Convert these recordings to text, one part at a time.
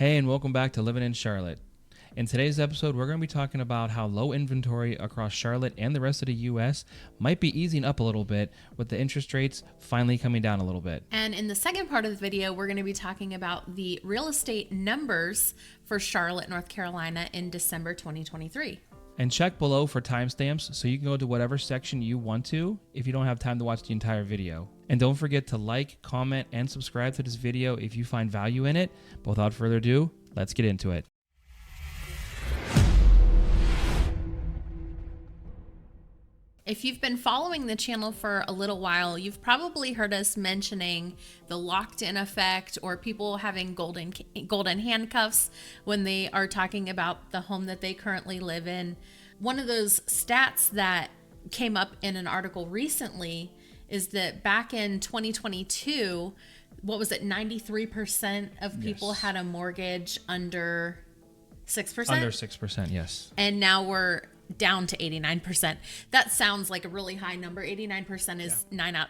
Hey, and welcome back to Living in Charlotte. In today's episode, we're going to be talking about how low inventory across Charlotte and the rest of the U.S. might be easing up a little bit with the interest rates finally coming down a little bit. And in the second part of the video, we're going to be talking about the real estate numbers for Charlotte, North Carolina in December 2023. And check below for timestamps so you can go to whatever section you want to if you don't have time to watch the entire video. And don't forget to like, comment, and subscribe to this video if you find value in it. But without further ado, let's get into it. If you've been following the channel for a little while, you've probably heard us mentioning the locked-in effect or people having golden handcuffs when they are talking about the home that they currently live in. One of those stats that came up in an article recently is that back in 2022, what was it, 93% of people had a mortgage under 6%? Under 6%, yes. And now we're down to 89%. That sounds like a really high number. 89% is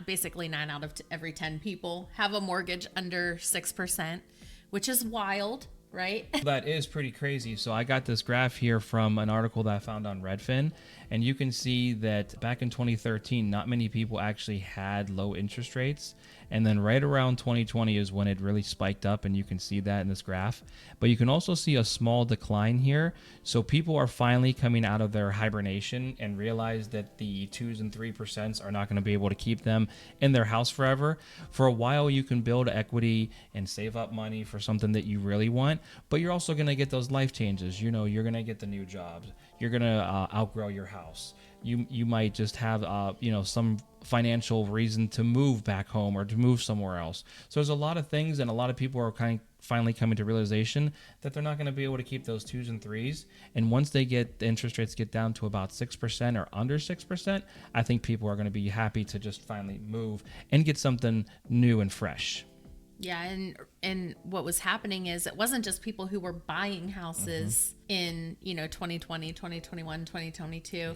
basically 9 out of every 10 people have a mortgage under 6%, which is wild, right? That is pretty crazy. So I got this graph here from an article that I found on Redfin, and you can see that back in 2013, not many people actually had low interest rates. And then right around 2020 is when it really spiked up, and you can see that in this graph. But you can also see a small decline here. So people are finally coming out of their hibernation and realize that the 2s and 3% are not going to be able to keep them in their house forever. For a while, you can build equity and save up money for something that you really want, but you're also going to get those life changes. You know, you're going to get the new jobs. You're going to outgrow your house. You might just have, some financial reason to move back home or to move somewhere else. So there's a lot of things, and a lot of people are finally coming to realization that they're not going to be able to keep those 2s and 3s. And once the interest rates get down to about 6% or under 6%, I think people are going to be happy to just finally move and get something new and fresh. Yeah, and what was happening is it wasn't just people who were buying houses in, 2020, 2021, 2022. Yeah.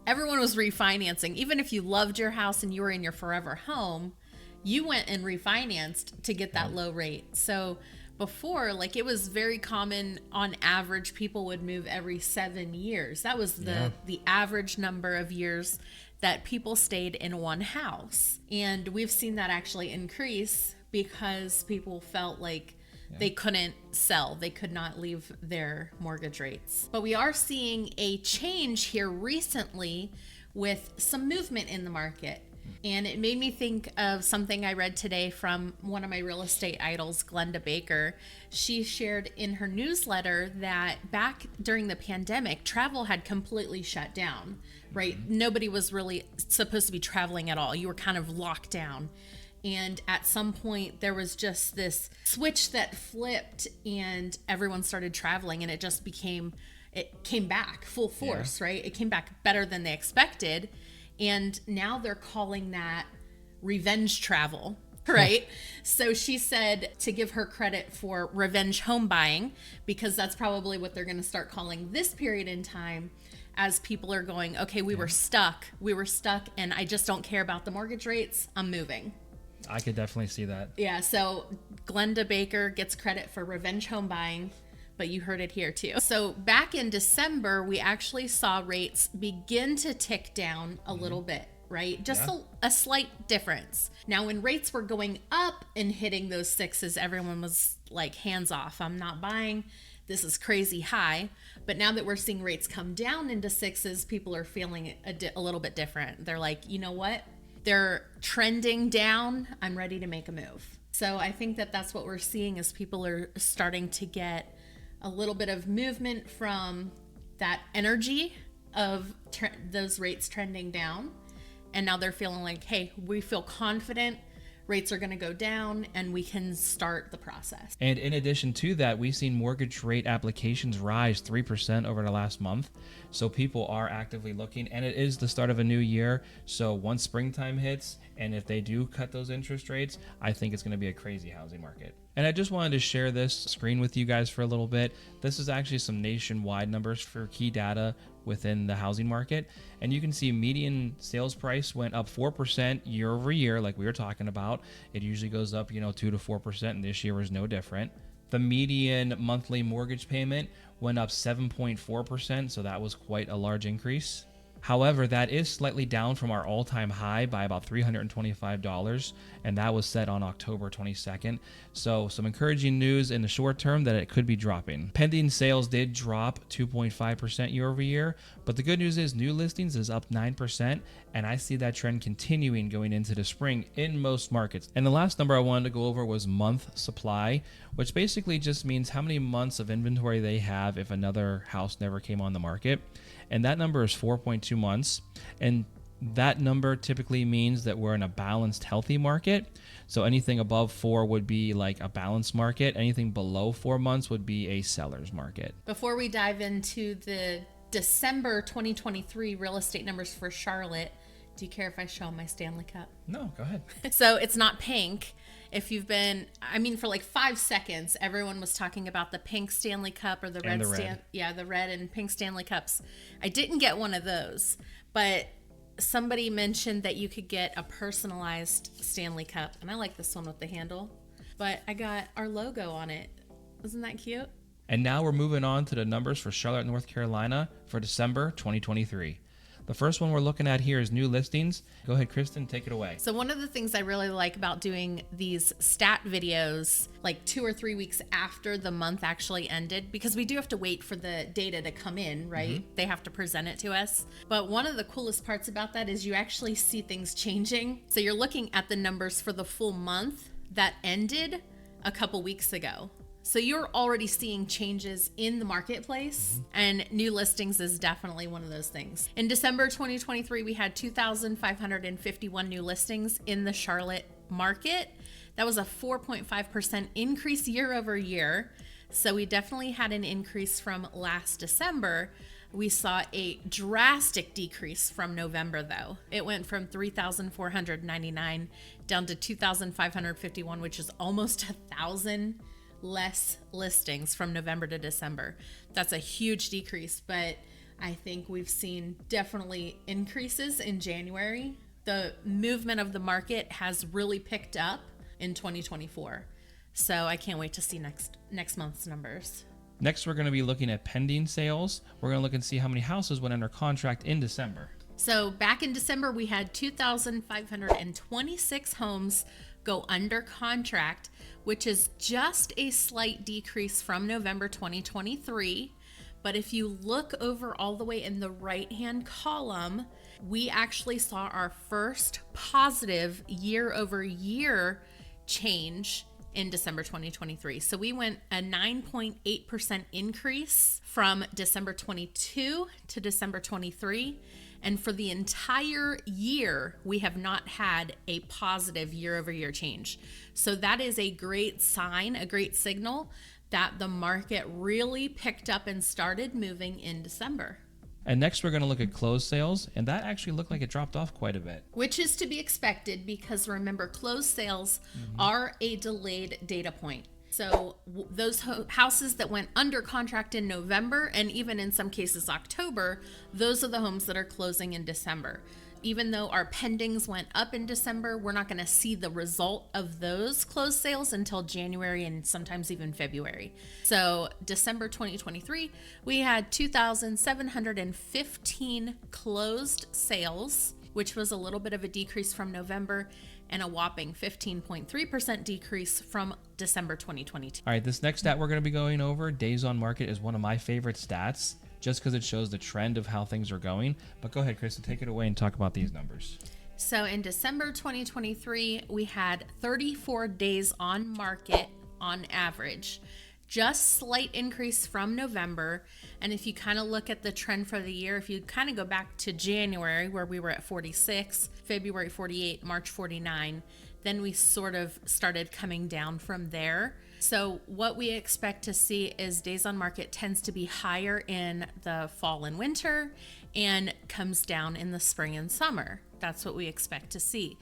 Everyone was refinancing. Even if you loved your house and you were in your forever home, you went and refinanced to get that low rate. So before, it was very common, on average, people would move every 7 years. That was the average number of years that people stayed in one house. And we've seen that actually increase because people felt like they couldn't sell. They could not leave their mortgage rates. But we are seeing a change here recently with some movement in the market. And it made me think of something I read today from one of my real estate idols, Glenda Baker. She shared in her newsletter that back during the pandemic, travel had completely shut down, right? Nobody was really supposed to be traveling at all. You were kind of locked down. And at some point, there was just this switch that flipped and everyone started traveling, and it came back full force, right? It came back better than they expected. And now they're calling that revenge travel, right? So she said to give her credit for revenge home buying, because that's probably what they're going to start calling this period in time, as people are going, okay, we were stuck, and I just don't care about the mortgage rates. I'm moving. I could definitely see that. Yeah, so Glenda Baker gets credit for revenge home buying, but you heard it here too. So back in December, we actually saw rates begin to tick down a little bit, right? Just a slight difference. Now, when rates were going up and hitting those 6s, everyone was like, hands off. I'm not buying. This is crazy high. But now that we're seeing rates come down into 6s, people are feeling a little bit different. They're like, you know what? They're trending down. I'm ready to make a move. So I think that that's what we're seeing, is people are starting to get a little bit of movement from that energy of those rates trending down. And now they're feeling like, hey, we feel confident. Rates are going to go down and we can start the process. And in addition to that, we've seen mortgage rate applications rise 3% over the last month. So people are actively looking, and it is the start of a new year. So once springtime hits, and if they do cut those interest rates, I think it's going to be a crazy housing market. And I just wanted to share this screen with you guys for a little bit. This is actually some nationwide numbers for key data within the housing market. And you can see median sales price went up 4% year over year, like we were talking about. It usually goes up, 2 to 4%, and this year was no different. The median monthly mortgage payment went up 7.4%, so that was quite a large increase. However, that is slightly down from our all-time high by about $325, and that was set on October 22nd. So some encouraging news in the short term that it could be dropping. Pending sales did drop 2.5% year over year, but the good news is new listings is up 9%, and I see that trend continuing going into the spring in most markets. And the last number I wanted to go over was month supply, which basically just means how many months of inventory they have if another house never came on the market. And that number is 4.2 months. And that number typically means that we're in a balanced, healthy market. So anything above 4 would be like a balanced market. Anything below 4 months would be a seller's market. Before we dive into the December 2023 real estate numbers for Charlotte, do you care if I show my Stanley Cup? No, go ahead. So it's not pink. If you've been, I mean, for like 5 seconds, everyone was talking about the pink Stanley Cup or the red. Yeah, the red and pink Stanley Cups. I didn't get one of those, but somebody mentioned that you could get a personalized Stanley Cup, and I like this one with the handle, but I got our logo on it. Isn't that cute? And now we're moving on to the numbers for Charlotte, North Carolina for December 2023. The first one we're looking at here is new listings. Go ahead, Kristen, take it away. So one of the things I really like about doing these stat videos like 2 or 3 weeks after the month actually ended, because we do have to wait for the data to come in, right? Mm-hmm. They have to present it to us. But one of the coolest parts about that is you actually see things changing. So you're looking at the numbers for the full month that ended a couple weeks ago. So you're already seeing changes in the marketplace, and new listings is definitely one of those things. In December 2023, we had 2,551 new listings in the Charlotte market. That was a 4.5% increase year over year. So we definitely had an increase from last December. We saw a drastic decrease from November, though. It went from 3,499 down to 2,551, which is almost 1,000 less listings from November to December. That's a huge decrease, but I think we've seen definitely increases in January. The movement of the market has really picked up in 2024. So I can't wait to see next month's numbers. Next, we're going to be looking at pending sales. We're going to look and see how many houses went under contract in December. So back in December, we had 2,526 homes go under contract, which is just a slight decrease from November 2023. But if you look over all the way in the right-hand column, we actually saw our first positive year-over-year change in December 2023. So we went a 9.8% increase from December 22 to December 23. And for the entire year, we have not had a positive year-over-year change. So that is a great sign, a great signal that the market really picked up and started moving in December. And next, we're going to look at closed sales, and that actually looked like it dropped off quite a bit. Which is to be expected, because remember, closed sales are a delayed data point. So those houses that went under contract in November, and even in some cases October, those are the homes that are closing in December. Even though our pendings went up in December, we're not going to see the result of those closed sales until January and sometimes even February. So December 2023, we had 2,715 closed sales, which was a little bit of a decrease from November, and a whopping 15.3% decrease from December 2022. All right, this next stat we're going to be going over, days on market, is one of my favorite stats, just because it shows the trend of how things are going. But go ahead, Krista, take it away and talk about these numbers. So in December 2023, we had 34 days on market on average. Just slight increase from November. And if you kind of look at the trend for the year, if you kind of go back to January, where we were at 46, February 48, March 49, then we sort of started coming down from there. So what we expect to see is days on market tends to be higher in the fall and winter and comes down in the spring and summer. That's what we expect to see.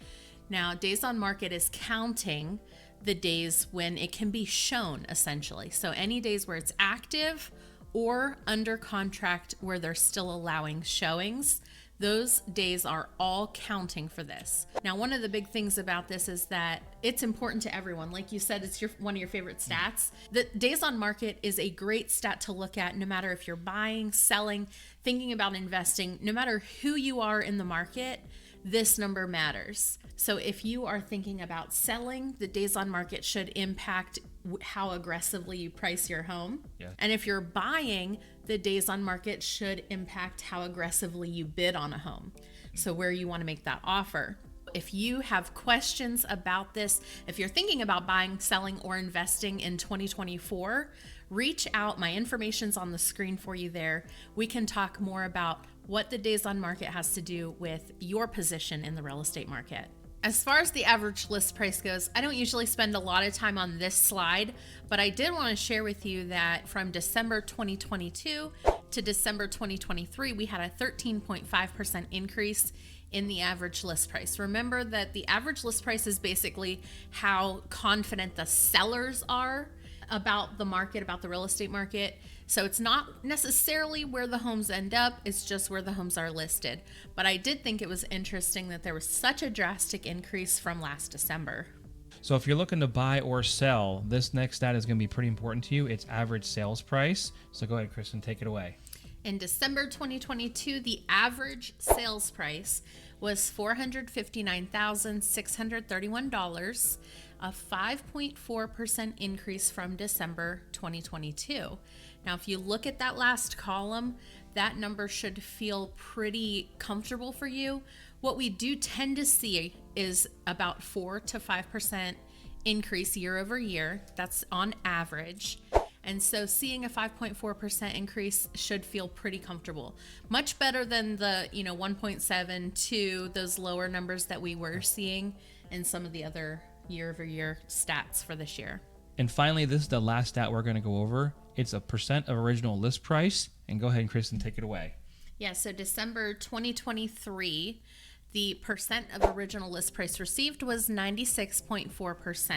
Now, days on market is counting the days when it can be shown, essentially. So any days where it's active or under contract where they're still allowing showings, Those days are all counting for this. Now, one of the big things about this is that it's important to everyone. Like you said, it's one of your favorite stats. The days on market is a great stat to look at no matter if you're buying, selling, thinking about investing, no matter who you are in the market. This number matters. So if you are thinking about selling, the days on market should impact how aggressively you price your home. Yeah. And if you're buying, the days on market should impact how aggressively you bid on a home. So where you want to make that offer. If you have questions about this, if you're thinking about buying, selling, or investing in 2024, reach out. My information's on the screen for you there. We can talk more about what the days on market has to do with your position in the real estate market. As far as the average list price goes, I don't usually spend a lot of time on this slide, but I did want to share with you that from December 2022 to December 2023, we had a 13.5% increase in the average list price. Remember that the average list price is basically how confident the sellers are about the market, about the real estate market. So it's not necessarily where the homes end up, it's just where the homes are listed. But I did think it was interesting that there was such a drastic increase from last December. So if you're looking to buy or sell, this next stat is going to be pretty important to you. It's average sales price. So go ahead, Kristen, take it away. In December 2022, the average sales price was $459,631, a 5.4% increase from December 2022. Now, if you look at that last column, that number should feel pretty comfortable for you. What we do tend to see is about 4 to 5% increase year over year. That's on average. And so seeing a 5.4% increase should feel pretty comfortable. Much better than the 1.7 to those lower numbers that we were seeing in some of the other year over year stats for this year. And finally, this is the last stat we're going to go over. It's a percent of original list price. And go ahead, Kristen, take it away. Yeah, so December 2023, the percent of original list price received was 96.4%.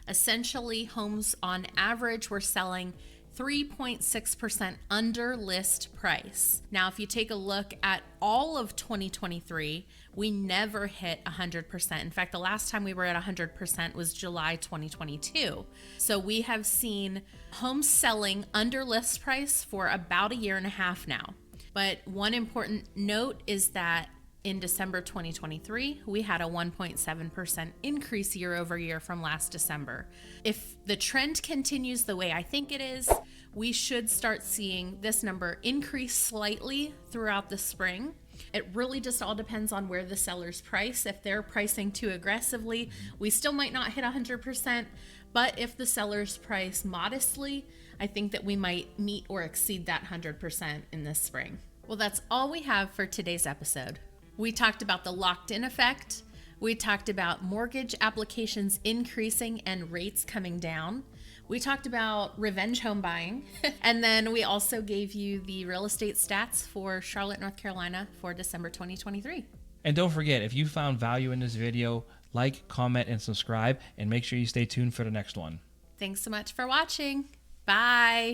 Essentially, homes on average were selling 3.6% under list price. Now, if you take a look at all of 2023, we never hit 100%. In fact, the last time we were at 100% was July 2022. So we have seen homes selling under list price for about a year and a half now. But one important note is that in December 2023, we had a 1.7% increase year over year from last December. If the trend continues the way I think it is, we should start seeing this number increase slightly throughout the spring. It really just all depends on where the sellers price. If they're pricing too aggressively, we still might not hit 100%, but if the sellers price modestly, I think that we might meet or exceed that 100% in this spring. Well, that's all we have for today's episode. We talked about the locked-in effect. We talked about mortgage applications increasing and rates coming down. We talked about revenge home buying. And then we also gave you the real estate stats for Charlotte, North Carolina for December 2023. And don't forget, if you found value in this video, like, comment, and subscribe, and make sure you stay tuned for the next one. Thanks so much for watching. Bye.